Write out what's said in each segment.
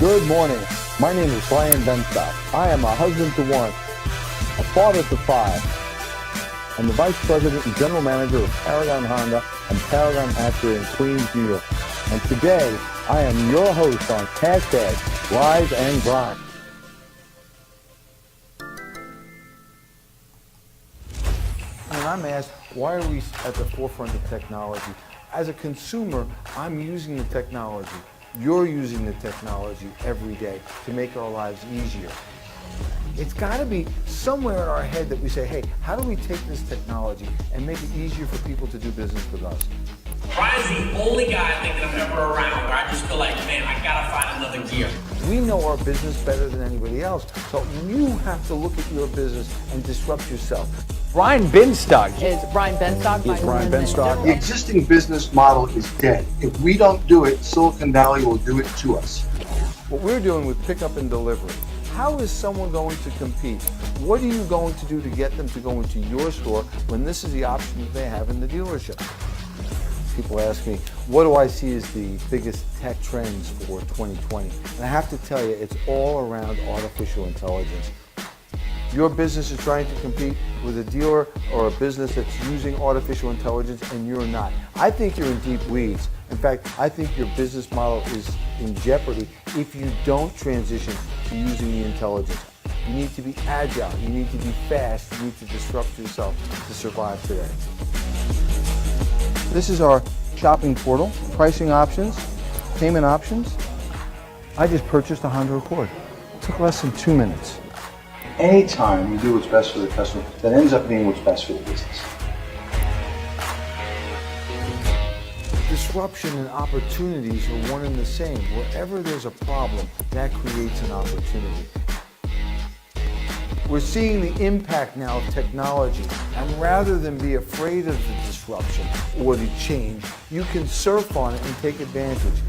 Good morning. My name is Brian Benstock. I am a husband to one, a father to five. I'm the Vice President and General Manager of Paragon Honda and Paragon Acura in Queens, New York. And today, I am your host on hashtag Rise and Grind. When I'm asked, why are we at the forefront of technology? As a consumer, I'm using the technology. You're using the technology every day to make our lives easier. It's got to be somewhere in our head that we say, hey, how do we take this technology and make it easier for people to do business with us? Brian's the only guy I think that I'm ever around where I just feel like, man, I gotta find another gear. We know our business better than anybody else, so you have to look at your business and disrupt yourself. Brian Benstock. Is Brian Benstock. Is Brian Benstock. The existing business model is dead. If we don't do it, Silicon Valley will do it to us. What we're doing with pickup and delivery, how is someone going to compete? What are you going to do to get them to go into your store when this is the option that they have in the dealership? People ask me, what do I see as the biggest tech trends for 2020? And I have to tell you, it's all around artificial intelligence. Your business is trying to compete with a dealer or a business that's using artificial intelligence and you're not. I think you're in deep weeds. In fact, I think your business model is in jeopardy if you don't transition to using the intelligence. You need to be agile, you need to be fast, you need to disrupt yourself to survive today. This is our shopping portal, pricing options, payment options. I just purchased a Honda Accord. It took less than 2 minutes. Anytime you do what's best for the customer, that ends up being what's best for the business. Disruption and opportunities are one and the same. Wherever there's a problem, that creates an opportunity. We're seeing the impact now of technology, and rather than be afraid of the disruption or the change, you can surf on it and take advantage.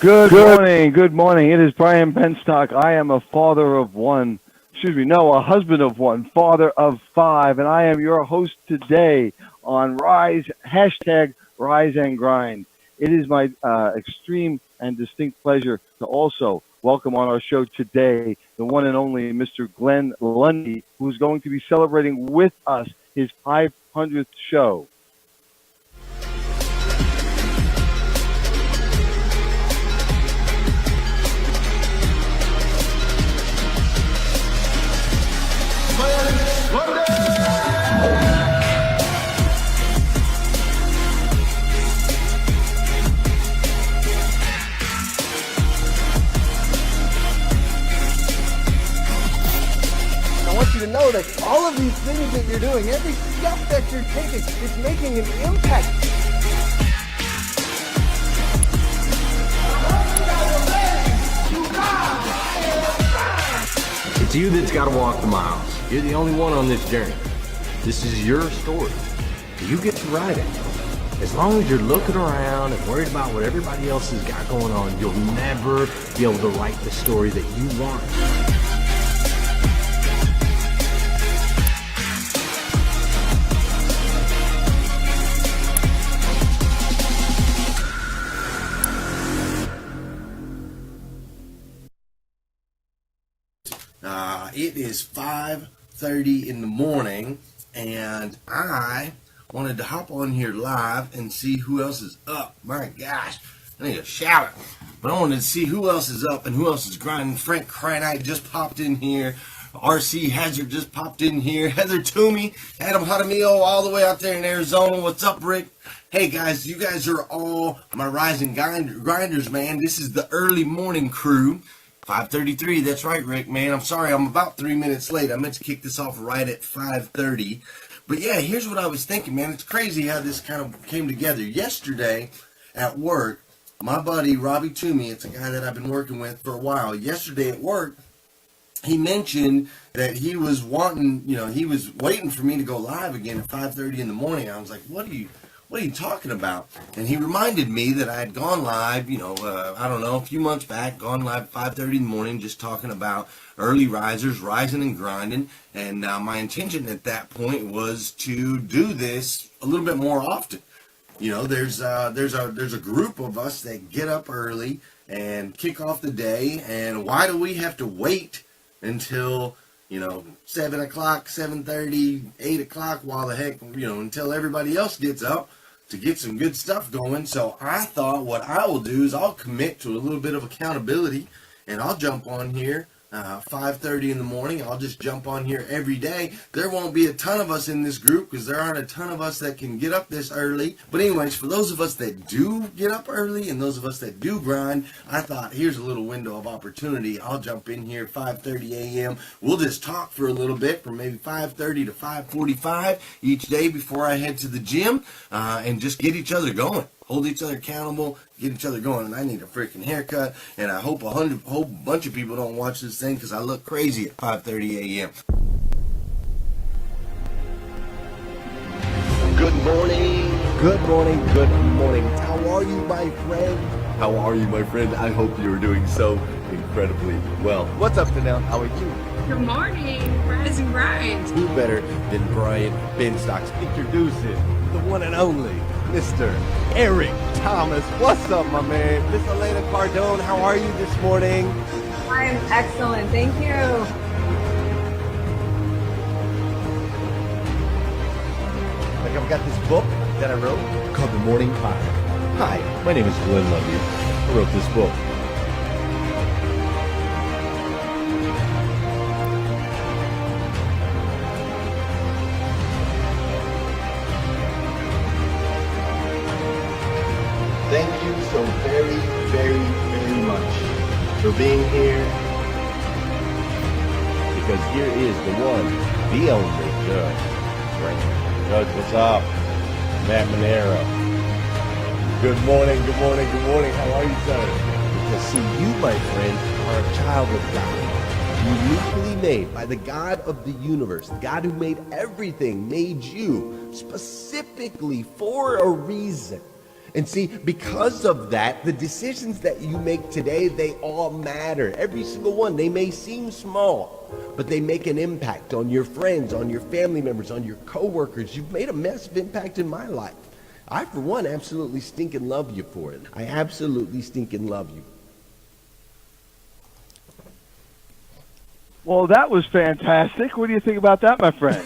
Good morning. It is Brian Benstock. I am a father of one, a husband of one, father of five, and I am your host today on hashtag Rise and Grind. It is my extreme and distinct pleasure to also welcome on our show today the one and only Mr. Glenn Lundy, who's going to be celebrating with us his 500th show. To know that all of these things that you're doing, every step that you're taking, is making an impact. It's you that's got to walk the miles. You're the only one on this journey. This is your story. You get to write it. As long as you're looking around and worried about what everybody else has got going on, you'll never be able to write the story that you want. It is 5:30 in the morning, and I wanted to hop on here live and see who else is up. My gosh, I need to shout it. But I wanted to see who else is up and who else is grinding. Frank Cranite just popped in here. RC Hazard just popped in here. Heather Toomey, Adam Jaramillo, all the way out there in Arizona. What's up, Rick? Hey, guys, you guys are all my rising grinders, man. This is the early morning crew. 5:33, that's right, Rick, man. I'm sorry, I'm about 3 minutes late. I meant to kick this off right at 5:30. But yeah, here's what I was thinking, man. It's crazy how this kind of came together. Yesterday at work, my buddy Robbie Toomey, it's a guy that I've been working with for a while. Yesterday at work, he mentioned that he was wanting, he was waiting for me to go live again at 5:30 in the morning. I was like, what are what are you talking about? And he reminded me that I had gone live, I don't know, a few months back, gone live at 5:30 in the morning, just talking about early risers, rising and grinding. And my intention at that point was to do this a little bit more often. There's a group of us that get up early and kick off the day. And why do we have to wait until 7 o'clock, 7:30, 8 o'clock, while the heck, until everybody else gets up to get some good stuff going? So I thought what I will do is I'll commit to a little bit of accountability, and I'll jump on here 5:30 in the morning. I'll just jump on here every day. There won't be a ton of us in this group because there aren't a ton of us that can get up this early. But anyways, for those of us that do get up early and those of us that do grind, I thought here's a little window of opportunity. I'll jump in here at 5:30 a.m. We'll just talk for a little bit from maybe 5:30 to 5:45 each day before I head to the gym, and just get each other going. Hold each other accountable, get each other going. And I need a freaking haircut, and I hope a whole bunch of people don't watch this thing because I look crazy at 5:30 a.m. Good morning, good morning, good morning. How are you, my friend? How are you, my friend? I hope you're doing so incredibly well. What's up, Danelle? How are you? Good morning, Rise and Grind. Who better than Brian Benstock introducing the one and only Mr. Eric Thomas. What's up, my man? Miss Elena Cardone, how are you this morning? I am excellent, thank you. Like I've got this book that I wrote called The Morning Five. Hi, my name is Glenn Lundy. I wrote this book. Thank you so very, very, very much for being here. Because here is the one, the only Judge. Judge, what's up? Matt Monero. Good morning, good morning, good morning. How are you, sir? Because see, you, my friend, are a child of God. Uniquely made by the God of the universe. The God who made everything, made you specifically for a reason. And see, because of that, the decisions that you make today, they all matter. Every single one. They may seem small, but they make an impact on your friends, on your family members, on your coworkers. You've made a massive impact in my life. I, for one, absolutely stinking love you for it. I absolutely stinking love you. Well, that was fantastic. What do you think about that, my friend?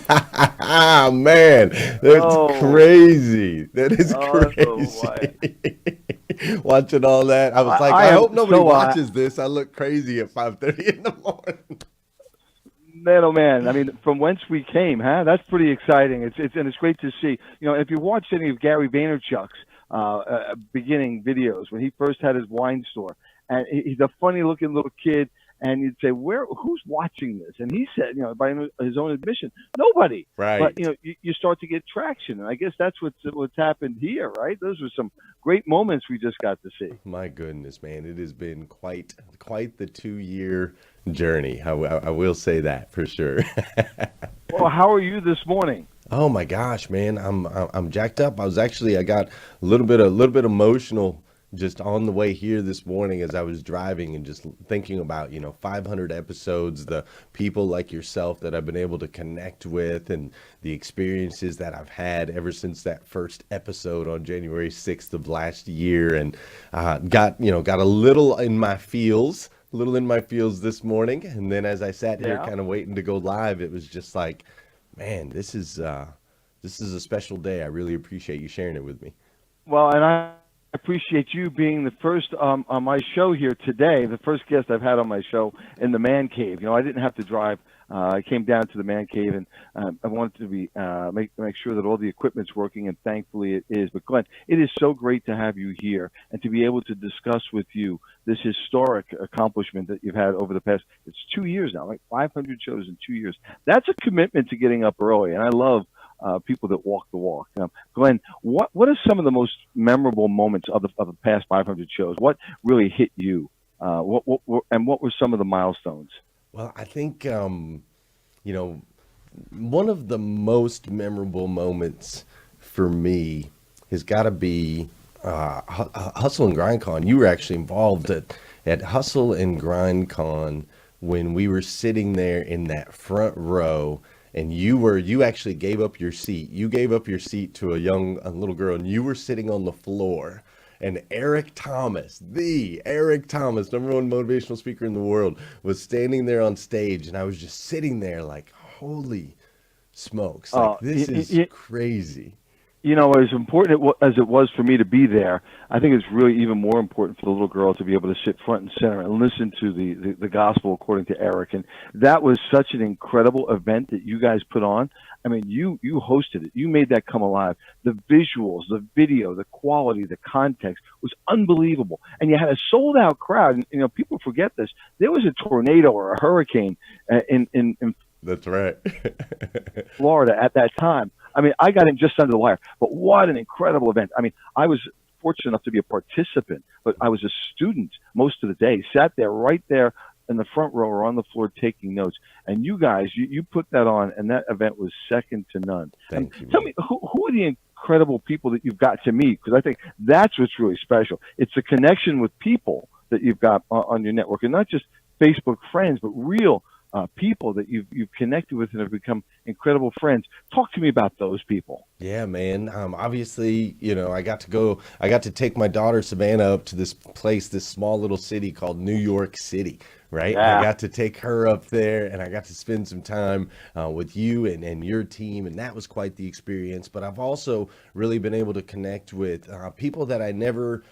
Man, that's crazy. That is crazy. Watching all that, I was like, I hope nobody watches this. I look crazy at 5:30 in the morning. Man, oh man! I mean, from whence we came, huh? That's pretty exciting. It's great to see. If you watch any of Gary Vaynerchuk's beginning videos when he first had his wine store, and he's a funny-looking little kid. And you'd say, who's watching this? And he said, by his own admission, nobody. Right. But, you start to get traction. And I guess that's what's happened here, right? Those were some great moments we just got to see. My goodness, man. It has been quite the 2-year journey. I will say that for sure. Well, how are you this morning? Oh my gosh, man. I'm jacked up. I got a little bit emotional just on the way here this morning as I was driving and just thinking about, 500 episodes, the people like yourself that I've been able to connect with and the experiences that I've had ever since that first episode on January 6th of last year, and got a little in my feels this morning. And then as I sat here kind of waiting to go live, it was just like, man, this is a special day. I really appreciate you sharing it with me. Well, and I appreciate you being the first on my show here today, the first guest I've had on my show in the man cave. I didn't have to drive. I came down to the man cave, and I wanted to be make sure that all the equipment's working, and thankfully it is. But Glenn, it is so great to have you here and to be able to discuss with you this historic accomplishment that you've had over the past, it's 2 years now, right? 500 shows in 2 years. That's a commitment to getting up early, and I love people that walk the walk. Glenn, what are some of the most memorable moments of the past 500 shows? What really hit you? What were some of the milestones? Well, I think one of the most memorable moments for me has got to be Hustle and Grind Con. You were actually involved at Hustle and Grind Con when we were sitting there in that front row, and you actually gave up your seat. You gave up your seat to a little girl, and you were sitting on the floor. And Eric Thomas, the Eric Thomas, #1 motivational speaker in the world, was standing there on stage, and I was just sitting there like, holy smokes, like this is crazy. You know, as important as it was for me to be there, I think it's really even more important for the little girl to be able to sit front and center and listen to the gospel according to Eric. And that was such an incredible event that you guys put on. I mean, you hosted it. You made that come alive. The visuals, the video, the quality, the context was unbelievable. And you had a sold out crowd. And, you know, people forget this. There was a tornado or a hurricane in That's right. Florida at that time. I mean, I got in just under the wire, but what an incredible event. I mean, I was fortunate enough to be a participant, but I was a student most of the day, sat there right there in the front row or on the floor taking notes. And you guys, you put that on, and that event was second to none. Thank you. Tell me, who are the incredible people that you've got to meet? Because I think that's what's really special. It's the connection with people that you've got on your network, and not just Facebook friends, but real people that you've connected with and have become incredible friends. Talk to me about those people. Yeah, man. Obviously, you know, I got to take my daughter Savannah up to this place, this small little city called New York City, right? Yeah. I got to take her up there, and I got to spend some time with you and your team, and that was quite the experience. But I've also really been able to connect with people that I never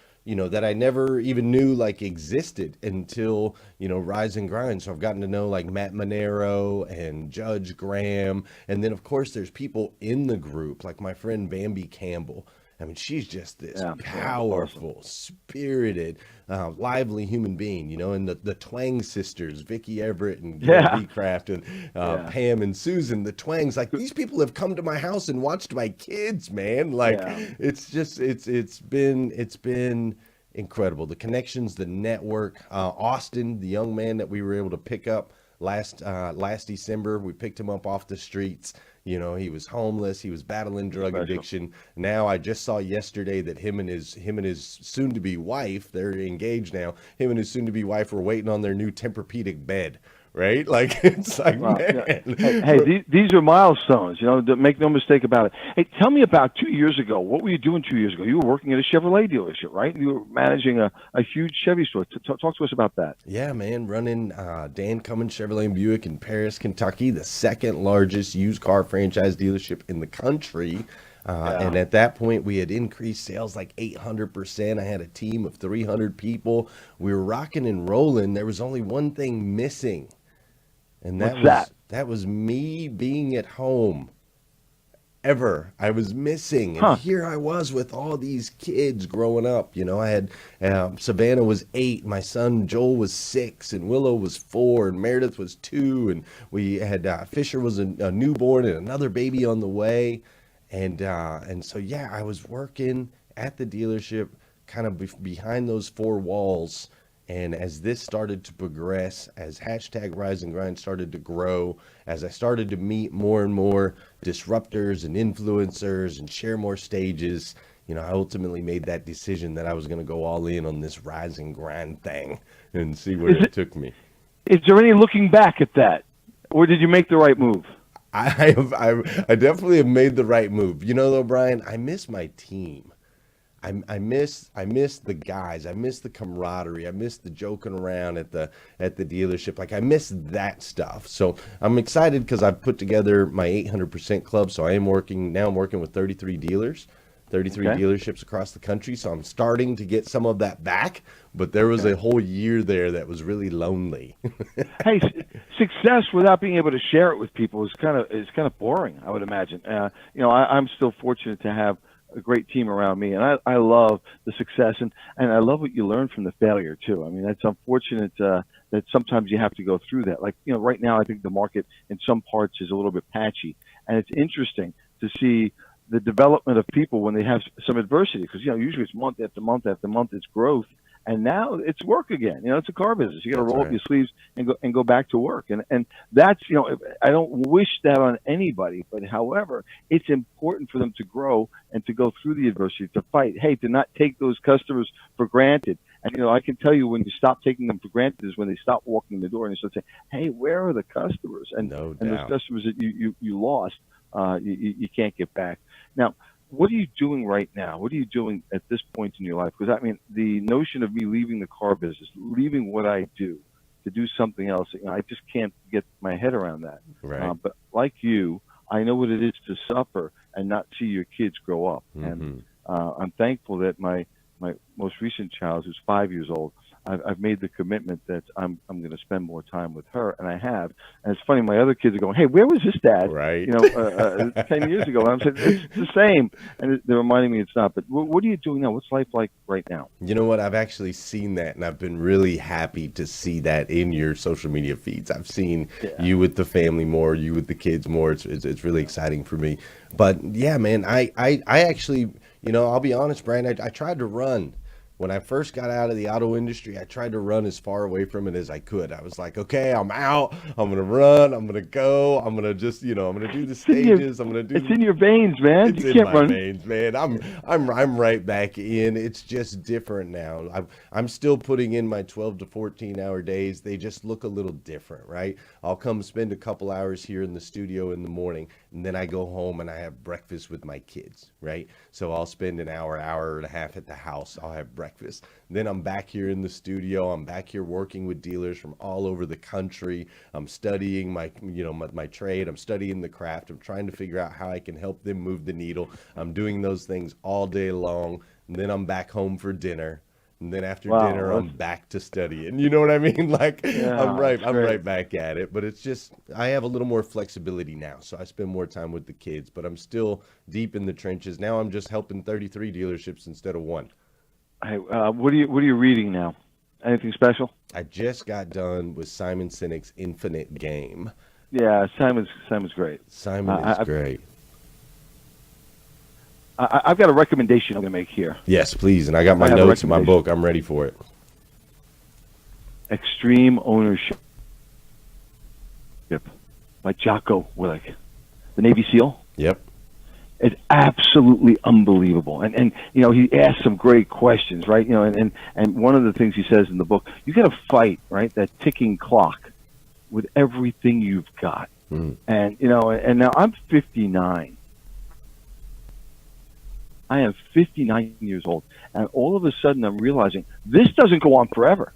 even knew like existed until, you know, Rise and Grind. So I've gotten to know like Matt Monero and Judge Graham. And then of course there's people in the group, like my friend Bambi Campbell. I mean, she's just this powerful, spirited, lively human being, you know, and the Twang sisters, Vicky Everett and Gail Craft and Pam and Susan, the Twangs, like these people have come to my house and watched my kids, man. Like it's just, it's been incredible. The connections, the network, Austin, the young man that we were able to pick up last December, we picked him up off the streets. You know, he was homeless. He was battling drug addiction. Now, I just saw yesterday that him and his soon-to-be wife, they're engaged now. Him and his soon-to-be wife were waiting on their new Tempur-Pedic bed. Right? Like, it's like, wow, man. Hey, these are milestones, you know, make no mistake about it. Hey, tell me about 2 years ago. What were you doing 2 years ago? You were working at a Chevrolet dealership, right? You were managing a huge Chevy store. Talk to us about that. Yeah, man. Running Dan Cummins Chevrolet and Buick in Paris, Kentucky, the second largest used car franchise dealership in the country. And at that point, we had increased sales like 800%. I had a team of 300 people. We were rocking and rolling. There was only one thing missing. And that was me being at home. I was missing. And here I was with all these kids growing up. You know, I had Savannah was 8, my son Joel was 6, and Willow was 4, and Meredith was 2, and we had Fisher was a newborn and another baby on the way. And so, yeah, I was working at the dealership kind of behind those 4 walls. And as this started to progress, as hashtag Rise and Grind started to grow, as I started to meet more and more disruptors and influencers and share more stages, you know, I ultimately made that decision that I was going to go all in on this Rise and Grind thing and see where it took me. Is there any looking back at that? Or did you make the right move? I definitely have made the right move. You know, though, Brian, I miss my team. I miss the guys. I miss the camaraderie. I miss the joking around at the dealership. Like, I miss that stuff. So I'm excited because I've put together my 800% club. So I'm working with 33 dealers, 33 dealerships across the country. So I'm starting to get some of that back. But there was a whole year there that was really lonely. Hey, success without being able to share it with people is kind of boring, I would imagine. You know, I'm still fortunate to have a great team around me, and I love the success, and I love what you learn from the failure too. I mean, that's unfortunate that sometimes you have to go through that. Like, you know, right now I think the market in some parts is a little bit patchy, and it's interesting to see the development of people when they have some adversity, because, you know, usually it's month after month after month, it's growth, and now it's work again. It's a car business. You got to That's roll up right. your sleeves and go back to work. And that's, I don't wish that on anybody, but however, it's important for them to grow and to go through the adversity, to fight. Hey, to not take those customers for granted. And I can tell you, when you stop taking them for granted is when they stop walking in the door and you start saying, "Hey, where are the customers?" And No and those doubt. customers that you lost, you can't get back. Now, what are you doing right now? What are you doing at this point in your life? Because the notion of me leaving the car business, leaving what I do to do something else, I just can't get my head around that. Right. But like you, I know what it is to suffer and not see your kids grow up. And I'm thankful that my most recent child, who's 5 years old, I've made the commitment that I'm going to spend more time with her, and I have. And it's funny, my other kids are going, "Hey, where was this, Dad?" Right. 10 years ago. And I'm saying it's the same, and they're reminding me it's not. But what are you doing now? What's life like right now? You know what? I've actually seen that, and I've been really happy to see that in your social media feeds. I've seen you with the family more, you with the kids more. It's really exciting for me. But yeah, man, I actually, I'll be honest, Brian, I tried to run. When I first got out of the auto industry, I tried to run as far away from it as I could. I was like, okay, I'm out. I'm going to run. I'm going to go. I'm going to just, I'm going to do the stages. I'm going to do. It's in your veins, man. It's You in can't my run. veins, man. I'm right back in. It's just different now. I'm still putting in my 12 to 14 hour days. They just look a little different, right? I'll come spend a couple hours here in the studio in the morning, and then I go home and I have breakfast with my kids, right? So I'll spend an hour and a half at the house. I'll have breakfast. Then I'm back here in the studio. I'm back here working with dealers from all over the country. I'm studying my trade. I'm studying the craft. I'm trying to figure out how I can help them move the needle. I'm doing those things all day long. And then I'm back home for dinner. And then after dinner, I'm back to studying. You know what I mean? Like, I'm right back at it. But it's just, I have a little more flexibility now. So I spend more time with the kids, but I'm still deep in the trenches. Now I'm just helping 33 dealerships instead of one. Hey, what are you reading now? Anything special? I just got done with Simon Sinek's Infinite Game. Yeah, Simon's great. Simon is great. I've got a recommendation I'm going to make here. Yes, please. And I got my notes in my book. I'm ready for it. Extreme Ownership by Jocko Willink, the Navy SEAL. Yep. It's absolutely unbelievable. And he asks some great questions, right? And one of the things he says in the book, you got to fight, right, that ticking clock with everything you've got. And now I'm 59. I am 59 years old, and all of a sudden I'm realizing this doesn't go on forever.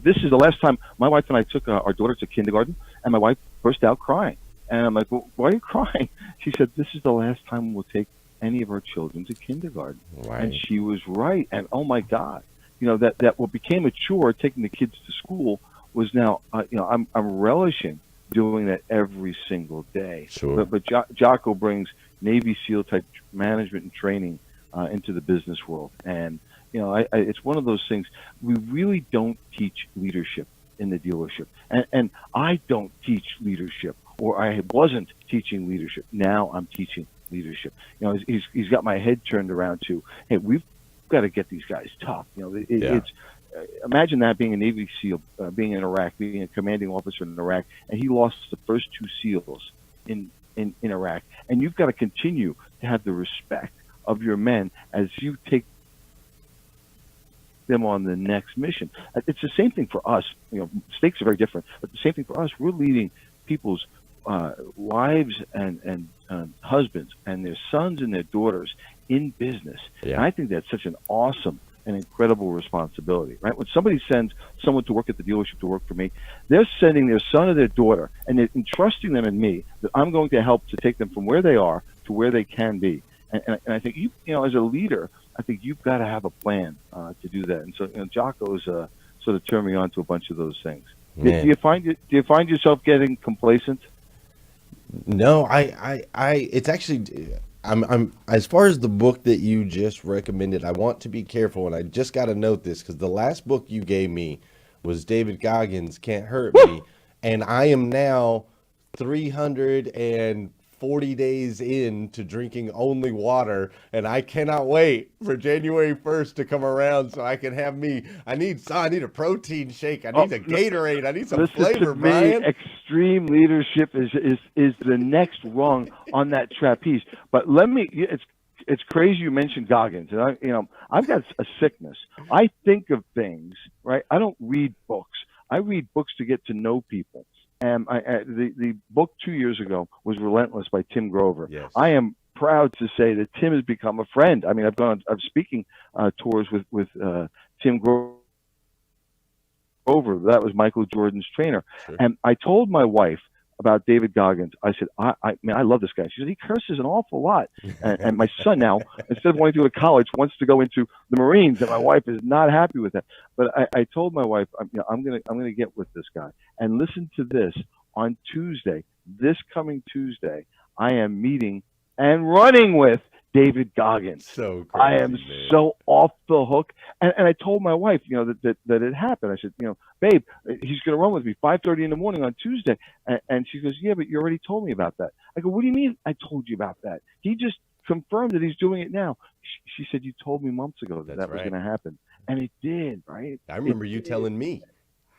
This is the last time my wife and I took our daughter to kindergarten, and my wife burst out crying. And I'm like, "Well, why are you crying?" She said, "This is the last time we'll take any of our children to kindergarten." Right. And she was right. And oh my God, that what became a chore, taking the kids to school, was now, I'm relishing doing that every single day. Sure. But Jocko brings Navy SEAL type management and training into the business world. And, it's one of those things. We really don't teach leadership in the dealership. And I don't teach leadership, or I wasn't teaching leadership. Now I'm teaching leadership. He's got my head turned around to, hey, we've got to get these guys tough. It's imagine that, being a Navy SEAL, being in Iraq, being a commanding officer in Iraq, and he lost the first two SEALs in Iraq. And you've got to continue to have the respect of your men as you take them on the next mission. It's the same thing for us. Stakes are very different, but the same thing for us. We're leading people's wives and husbands and their sons and their daughters in business. Yeah. And I think that's such an awesome and incredible responsibility, right? When somebody sends someone to work at the dealership to work for me, they're sending their son or their daughter, and they're entrusting them in me, that I'm going to help to take them from where they are to where they can be. And I think as a leader, I think you've got to have a plan to do that. And so Jocko's sort of turned me on to a bunch of those things. Do you find yourself getting complacent? No, it's actually, I'm as far as the book that you just recommended, I want to be careful, and I just got to note this, because the last book you gave me was David Goggins' Can't Hurt Me, and I am now 340 40 days into drinking only water, and I cannot wait for January 1st to come around so I can have I need a protein shake. I need a Gatorade. I need some Listen flavor, to me, Brian. extreme leadership is the next rung on that trapeze. But it's crazy you mentioned Goggins, and I've got a sickness. I think of things, right? I don't read books. I read books to get to know people. And the book 2 years ago was Relentless by Tim Grover. Yes. I am proud to say that Tim has become a friend. I mean, I'm speaking tours with Tim Grover. That was Michael Jordan's trainer. Sure. And I told my wife about David Goggins. I said, I love this guy. She said, he curses an awful lot. And my son now, instead of wanting to go to college, wants to go into the Marines, and my wife is not happy with that. But I told my wife, I'm gonna get with this guy. And listen to this. On Tuesday, this coming Tuesday, I am meeting and running with David Goggins. So crazy, I am man. so off the hook. And I told my wife, that it happened. I said, babe, he's going to run with me 5:30 in the morning on Tuesday. And she goes, yeah, but you already told me about that. I go, what do you mean I told you about that? He just confirmed that he's doing it now. She said, you told me months ago that was going to happen. And it did, right? I remember you telling me.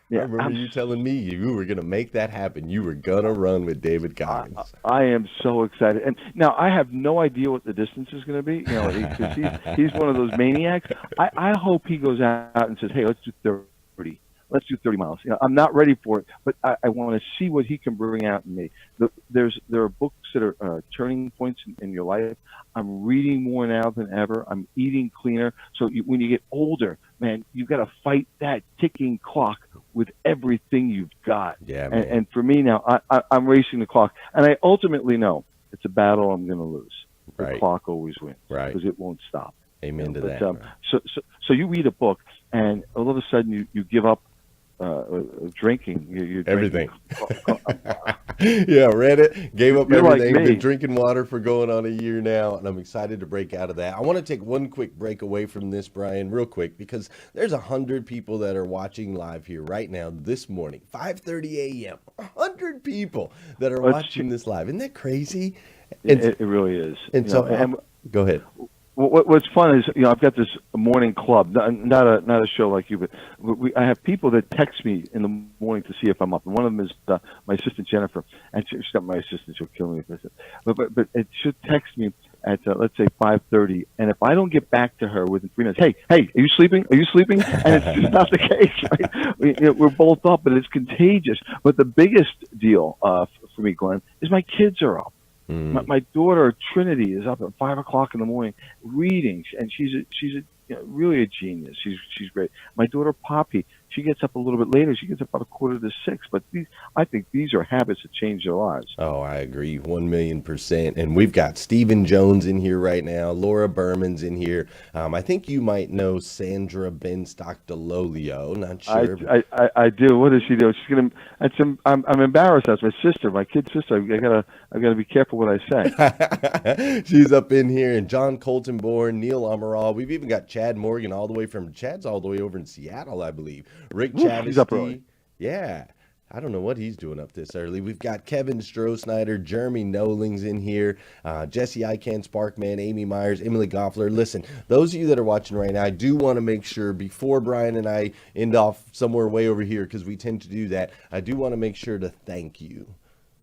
Yeah, I remember you telling me you were going to make that happen. You were going to run with David Goggins. I am so excited. And now I have no idea what the distance is going to be. He's one of those maniacs. I hope he goes out and says, hey, let's do 30. Let's do 30 miles. I'm not ready for it, but I want to see what he can bring out in me. There are books that are turning points in your life. I'm reading more now than ever. I'm eating cleaner. So when you get older, man, you've got to fight that ticking clock with everything you've got. Yeah, and for me now, I'm racing the clock. And I ultimately know it's a battle I'm going to lose. The clock always wins. Right. Because it won't stop. Amen to that. So you read a book, and all of a sudden you give up drinking. You're everything. Drinking. Yeah, read it, gave up You're everything. like me. Been drinking water for going on a year now, and I'm excited to break out of that. I want to take one quick break away from this, Brian, real quick, because there's 100 people that are watching live here right now this morning, 5:30 a.m. 100 people that are watching this live. Isn't that crazy? It really is. And go ahead. What's fun is, I've got this morning club, not a show like you, but I have people that text me in the morning to see if I'm up. And one of them is my assistant Jennifer, and she's not my assistant; she'll kill me if I said. But it should text me at let's say 5:30, and if I don't get back to her within 3 minutes, hey, are you sleeping? Are you sleeping? And it's just not the case. Right? We're both up, but it's contagious. But the biggest deal for me, Glenn, is my kids are up. My daughter Trinity is up at 5 o'clock in the morning reading, and she's really a genius. She's great. My daughter Poppy, she gets up a little bit later. She gets up about 5:45. But I think these are habits that change their lives. Oh, I agree 1,000,000%. And we've got Stephen Jones in here right now. Laura Berman's in here. I think you might know Sandra Benstock DeLolio. Not sure. I do. What does she do? She's gonna. I'm embarrassed. That's my sister, my kid sister. I gotta be careful what I say. She's up in here, and John Coltonborn, Neil Amaral. We've even got Chad Morgan Chad's all the way over in Seattle, I believe. Rick Chavez. He's up early. Yeah. I don't know what he's doing up this early. We've got Kevin Stroh-Snyder, Jeremy Nolings in here, Jesse Ican, Sparkman, Amy Myers, Emily Goffler. Listen, those of you that are watching right now, I do want to make sure before Brian and I end off somewhere way over here, because we tend to do that, I do want to make sure to thank you.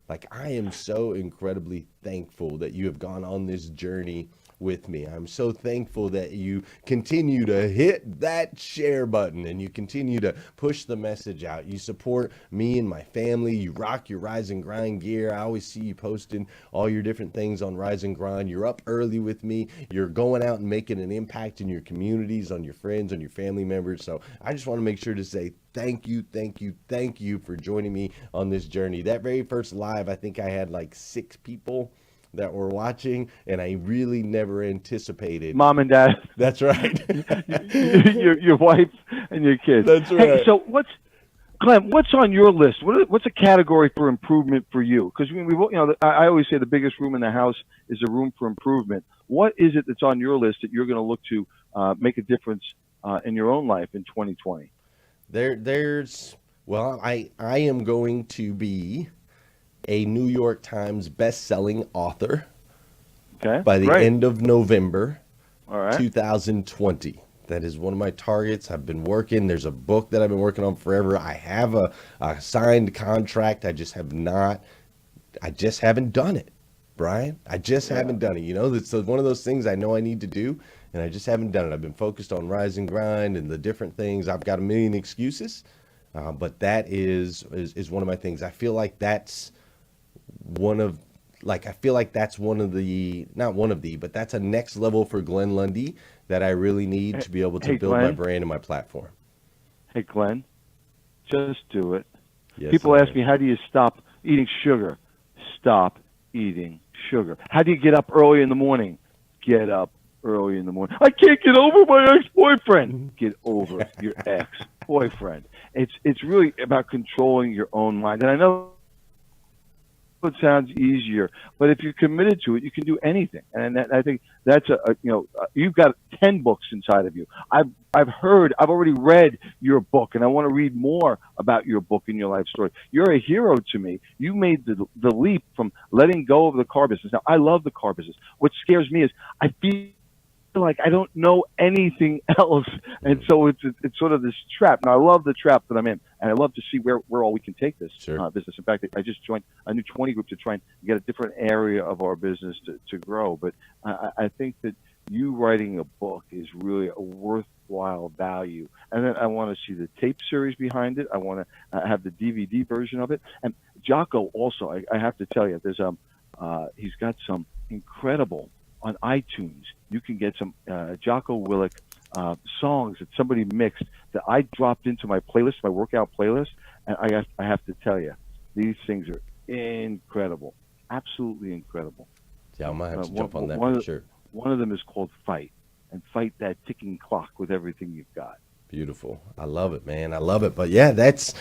Like, I am so incredibly thankful that you have gone on this journey with me. I'm so thankful that you continue to hit that share button and you continue to push the message out. You support me and my family. You rock your Rise and Grind gear. I always see you posting all your different things on Rise and Grind. You're up early with me. You're going out and making an impact in your communities, on your friends, on your family members. So I just want to make sure to say thank you for joining me on this journey. That very first live, I think I had like 6 people that were watching, and I really never anticipated. Mom and Dad. That's right. your wife and your kids. That's right. Hey, so Glenn, what's on your list? What's a category for improvement for you? Because I always say the biggest room in the house is a room for improvement. What is it that's on your list that you're going to look to make a difference in your own life in 2020? I am going to be a New York Times best-selling author Okay. by the Great. end of November All right. 2020. That is one of my targets. I've been working. There's a book that I've been working on forever. I have a signed contract. I just haven't done it, Brian. I just haven't done it. You know, it's one of those things I know I need to do, and I just haven't done it. I've been focused on Rise and Grind and the different things. I've got a million excuses, but that is one of my things. I feel like that's one of the, not one of the, but that's a next level for Glenn Lundy that I really need to be able to build my Glenn. brand and my platform. Hey, Glenn, just do it. Yes, People sir. ask me, how do you stop eating sugar? Stop eating sugar. How do you get up early in the morning? Get up early in the morning. I can't get over my ex-boyfriend. Get over your ex-boyfriend. It's really about controlling your own mind. And I know it sounds easier, but if you're committed to it, you can do anything. And I think that's you've got 10 books inside of you. I've already read your book, and I want to read more about your book and your life story. You're a hero to me. You made the leap from letting go of the car business. Now, I love the car business. What scares me is I feel like I don't know anything else, and so it's sort of this trap. Now, I love the trap that I'm in, and I love to see where all we can take this business. In fact, I just joined a new 20 group to try and get a different area of our business to grow. But I think that you writing a book is really a worthwhile value. And then I want to see the tape series behind it. I want to have the DVD version of it. And Jocko also, I have to tell you, there's he's got some incredible on iTunes. You can get some Jocko Willink songs that somebody mixed that I dropped into my playlist, my workout playlist, and I have to tell you, these things are incredible, absolutely incredible. Yeah, I might have to jump on that for sure. One of them is called Fight, and fight that ticking clock with everything you've got. Beautiful. I love it, man. I love it. But yeah, that's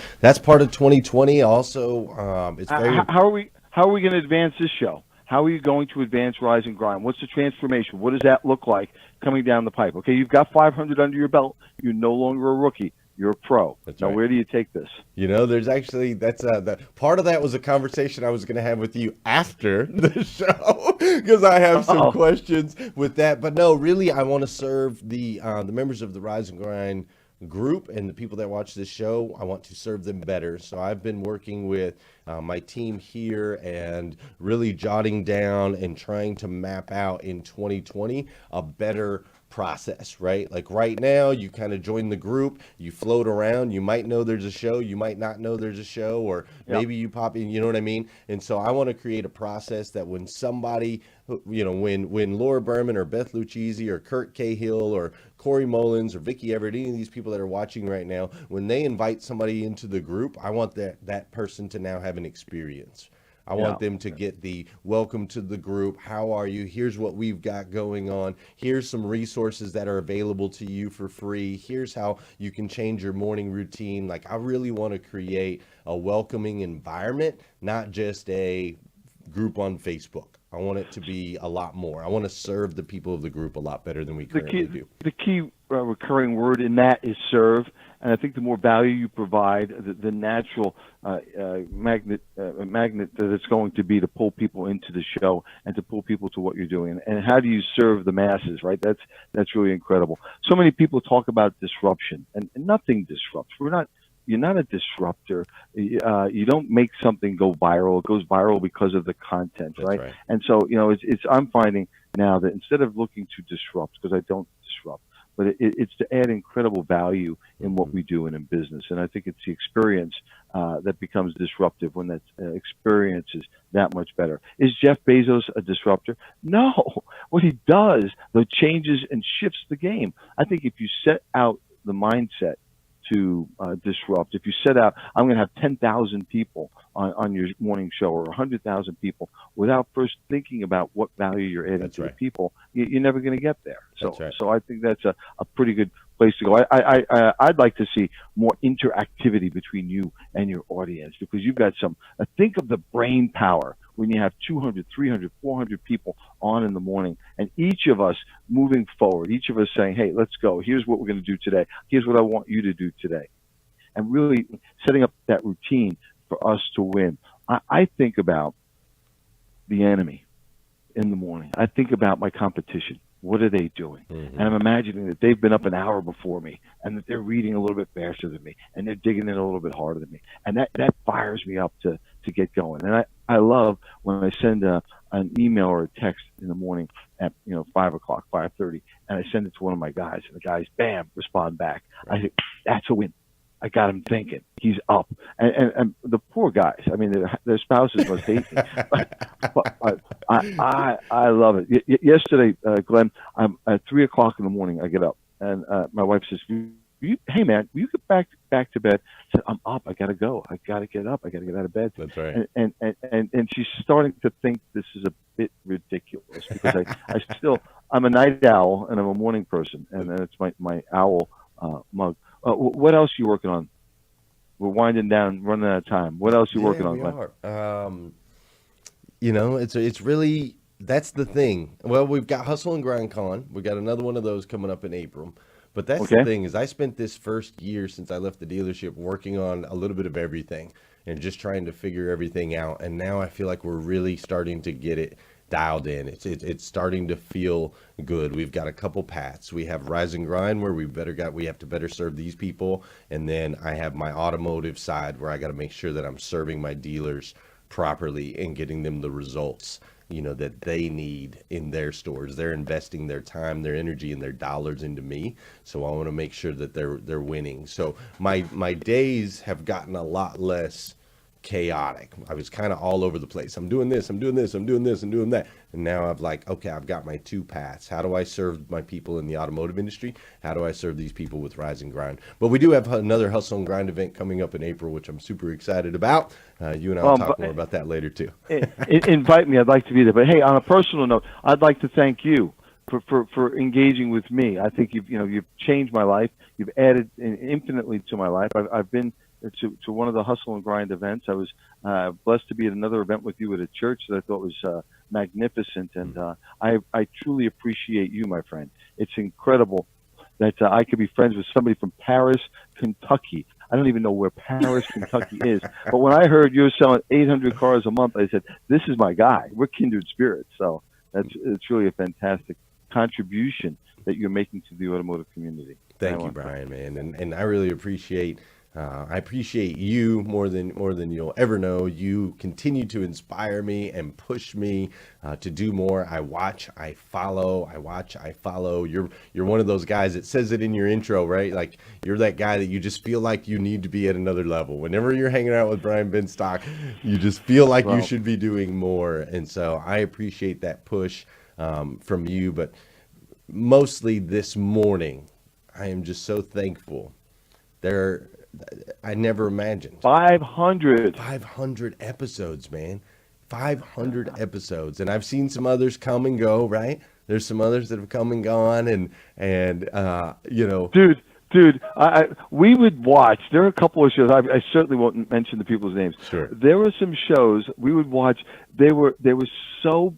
part of 2020. Also, it's very. How are we going to advance this show? How are you going to advance Rise and Grind? What's the transformation? What does that look like coming down the pipe? Okay, you've got 500 under your belt. You're no longer a rookie. You're a pro. That's now, right. Where do you take this? You know, there's actually part of that was a conversation I was going to have with you after the show because I have some questions with that. But no, really, I want to serve the members of the Rise and Grind group and the people that watch this show. I want to serve them better. So I've been working with my team here and really jotting down and trying to map out in 2020 a better process, right? Like right now, you kind of join the group, you float around, you might know there's a show, you might not know there's a show, or maybe you pop in, you know what I mean? And so I want to create a process that when somebody, you know, when Laura Berman or Beth Lucchese or Kurt Cahill or Corey Mullins or Vicky Everett, any of these people that are watching right now, when they invite somebody into the group, I want that person to now have an experience. I want them to get the welcome to the group. How are you? Here's what we've got going on. Here's some resources that are available to you for free. Here's how you can change your morning routine. Like, I really want to create a welcoming environment, not just a group on Facebook. I want it to be a lot more. I want to serve the people of the group a lot better than we currently do. The key recurring word in that is serve. And I think the more value you provide, the natural magnet that it's going to be to pull people into the show and to pull people to what you're doing. And how do you serve the masses, right? That's really incredible. So many people talk about disruption, and nothing disrupts. You're not a disruptor. You don't make something go viral. It goes viral because of the content, right? Right. And so, you know, I'm finding now that instead of looking to disrupt, because I don't disrupt, but it's to add incredible value in what we do and in business. And I think it's the experience that becomes disruptive when that experience is that much better. Is Jeff Bezos a disruptor? No. What he does, though, changes and shifts the game. I think if you set out the mindset to disrupt, if you set out, I'm going to have 10,000 people on your morning show or 100,000 people without first thinking about what value you're adding to the people, you're never going to get there. So I think that's a pretty good place to go. I'd like to see more interactivity between you and your audience, because you've got think of the brain power when you have 200, 300, 400 people on in the morning, and each of us moving forward, each of us saying, hey, let's go. Here's what we're going to do today. Here's what I want you to do today. And really setting up that routine for us to win. I think about the enemy in the morning. I think about my competition. What are they doing? Mm-hmm. And I'm imagining that they've been up an hour before me, and that they're reading a little bit faster than me, and they're digging in a little bit harder than me, and that fires me up to get going. And I love when I send an email or a text in the morning at 5 o'clock, 5:30, and I send it to one of my guys, and the guys, bam, respond back. I say, that's a win. I got him thinking. He's up. And the poor guys, I mean, their spouses must hate me. But I love it. Yesterday, Glenn, I'm at 3 o'clock in the morning, I get up, and my wife says, hey, man, will you get back to bed? I said, I'm up. I got to go. I got to get up. I got to get out of bed. That's right. And she's starting to think this is a bit ridiculous because I'm a night owl and I'm a morning person, and it's my owl mug. What else are you working on? We're winding down, running out of time. What else are you working on, Glenn? It's really, that's the thing. Well, we've got Hustle and Grind Con. We've got another one of those coming up in April. But that's the thing is I spent this first year since I left the dealership working on a little bit of everything and just trying to figure everything out. And now I feel like we're really starting to get it dialed in. It's starting to feel good. We've got a couple paths. We have Rise and Grind where we have to better serve these people, and then I have my automotive side where I got to make sure that I'm serving my dealers properly and getting them the results that they need in their stores. They're investing their time, their energy, and their dollars into me, so I want to make sure that they're winning. So my days have gotten a lot less chaotic. I was kind of all over the place. I'm doing this, I'm doing this, I'm doing this, I'm doing that. And now I've got my two paths. How do I serve my people in the automotive industry? How do I serve these people with Rise and Grind? But we do have another Hustle and Grind event coming up in April, which I'm super excited about. You and I will talk more about that later too. Invite me. I'd like to be there. But hey, on a personal note, I'd like to thank you for engaging with me. I think you've changed my life. You've added infinitely to my life. I've been to one of the Hustle and Grind events. I was blessed to be at another event with you at a church that I thought was magnificent, and I truly appreciate you, my friend. It's incredible that I could be friends with somebody from Paris, Kentucky. I don't even know where Paris, Kentucky is, but when I heard you're selling 800 cars a month, I said, this is my guy. We're kindred spirits. So it's really a fantastic contribution that you're making to the automotive community. Thank you, Brian, man, and I really appreciate you more than you'll ever know. You continue to inspire me and push me to do more. I watch, I follow. You're one of those guys that says it in your intro, right? Like you're that guy that you just feel like you need to be at another level. Whenever you're hanging out with Brian Benstock, you just feel like you should be doing more. And so I appreciate that push from you. But mostly this morning, I am just so thankful. I never imagined 500 episodes, man. 500 episodes, and I've seen some others come and go. Right? There's some others that have come and gone, and Dude, we would watch. There are a couple of shows. I certainly won't mention the people's names. Sure. There were some shows we would watch. They were so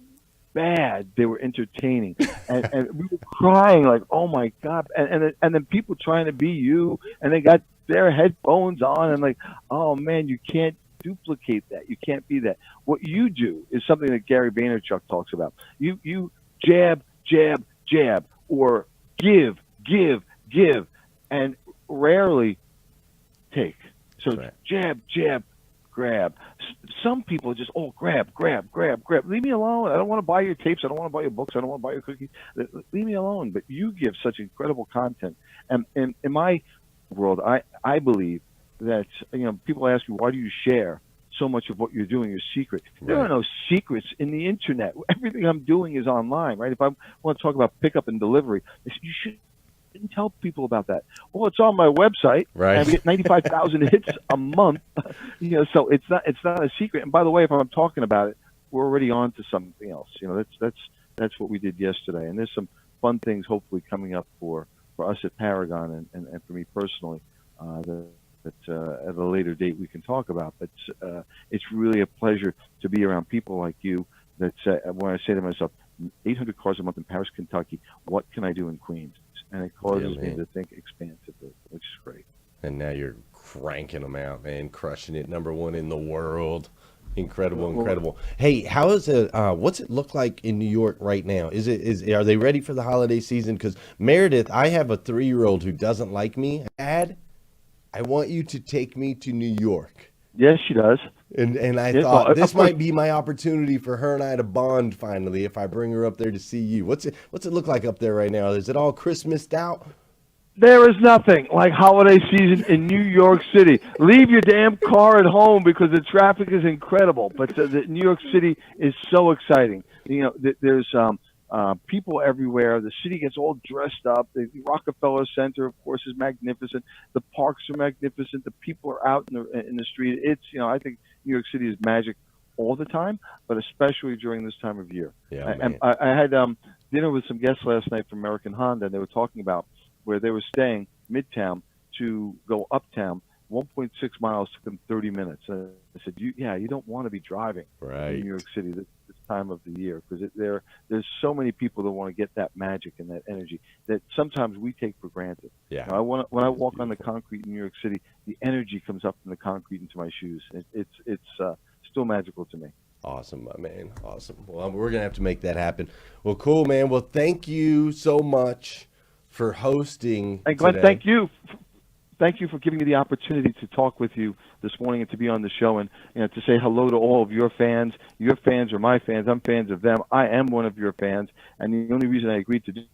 bad, they were entertaining, and we were crying like, oh my God, and then people trying to be you, and they got their headphones on, and like, oh man, you can't duplicate that, you can't be that. What you do is something that Gary Vaynerchuk talks about. You jab, or give, and rarely take. So right. Jab, grab. Some people just, grab. Leave me alone. I don't want to buy your tapes. I don't want to buy your books. I don't want to buy your cookies. Leave me alone. But you give such incredible content. And in my world, I believe that, people ask me, why do you share so much of what you're doing is secret? Right. There are no secrets in the internet. Everything I'm doing is online, right? If I want to talk about pickup and delivery, you shouldn't tell people about that. Well, it's on my website, right? And we get 95,000 hits a month, so it's not a secret. And by the way, if I'm talking about it, we're already on to something else. That's what we did yesterday. And there's some fun things hopefully coming up for us at Paragon and for me personally that at a later date we can talk about. But it's really a pleasure to be around people like you. That when I say to myself, 800 cars a month in Paris, Kentucky, what can I do in Queens? And it causes me to think expansively, which is great. And now you're cranking them out, man, crushing it. #1 in the world. Incredible. Hey, how is it? What's it look like in New York right now? Are they ready for the holiday season? Because Meredith, I have a 3-year-old who doesn't like me. Dad, I want you to take me to New York. Yes, she does. And I Yes, thought well, this of course. might be my opportunity for her and I to bond finally if I bring her up there to see you. What's it look like up there right now? Is it all Christmased out? There is nothing like holiday season in New York City. Leave your damn car at home because the traffic is incredible. But the New York City is so exciting. You know, there's people everywhere. The city gets all dressed up. The Rockefeller Center, of course, is magnificent. The parks are magnificent. The people are out in the street. It's, you know, I think New York City is magic all the time, but especially during this time of year. Yeah, And man. I had dinner with some guests last night from American Honda, and they were talking about where they were staying midtown to go uptown. 1.6 miles took them 30 minutes. I said, you don't want to be driving Right. in New York City this time of the year because there's so many people that want to get that magic and that energy that sometimes we take for granted. Yeah. Now, when I walk on the concrete in New York City, the energy comes up from the concrete into my shoes. It's still magical to me. Awesome, my man. Awesome. Well, we're going to have to make that happen. Well, cool, man. Well, thank you so much for hosting And Glenn, today. thank you. Thank you for giving me the opportunity to talk with you this morning and to be on the show and to say hello to all of your fans. Your fans are my fans. I'm fans of them. I am one of your fans. And the only reason I agreed to do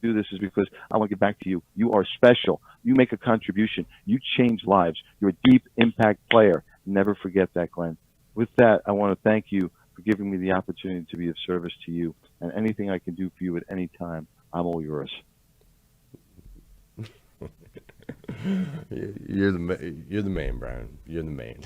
this is because I want to get back to you. You are special. You make a contribution. You change lives. You're a deep impact player. Never forget that, Glenn. With that, I want to thank you for giving me the opportunity to be of service to you. And anything I can do for you at any time, I'm all yours. You're the man, Brian. You're the man.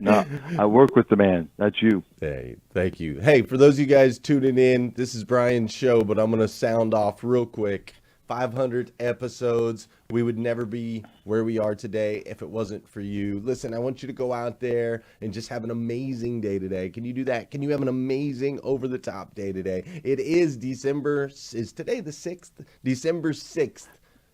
No, I work with the man. That's you. Hey, thank you. Hey, for those of you guys tuning in, this is Brian's show, but I'm going to sound off real quick. 500 episodes. We would never be where we are today if it wasn't for you. Listen, I want you to go out there and just have an amazing day today. Can you do that? Can you have an amazing over-the-top day today? It is today the 6th? December 6th.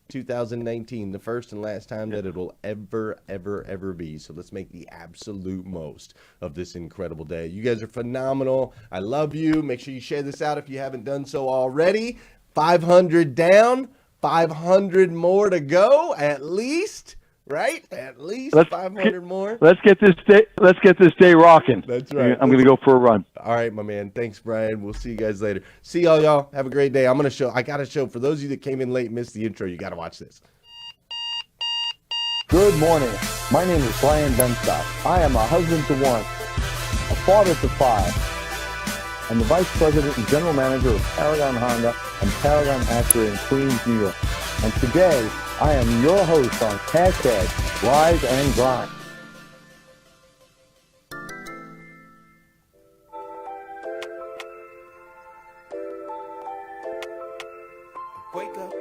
2019, the first and last time that it will ever be. So let's make the absolute most of this incredible day. You guys are phenomenal. I love you. Make sure you share this out if you haven't done so already. 500 down, 500 more to go at least, right? At least 500 more. Let's get this day rocking. That's right. I'm going to go for a run. All right, my man. Thanks, Brian. We'll see you guys later. See y'all. Have a great day. I got to show, for those of you that came in late and missed the intro, you got to watch this. Good morning. My name is Brian Benstock. I am a husband to one, a father to 5, and the Vice President and General Manager of Paragon Honda and Paragon Acura in Queens, New York. And today, I am your host on #Rise and Grind. Wake up.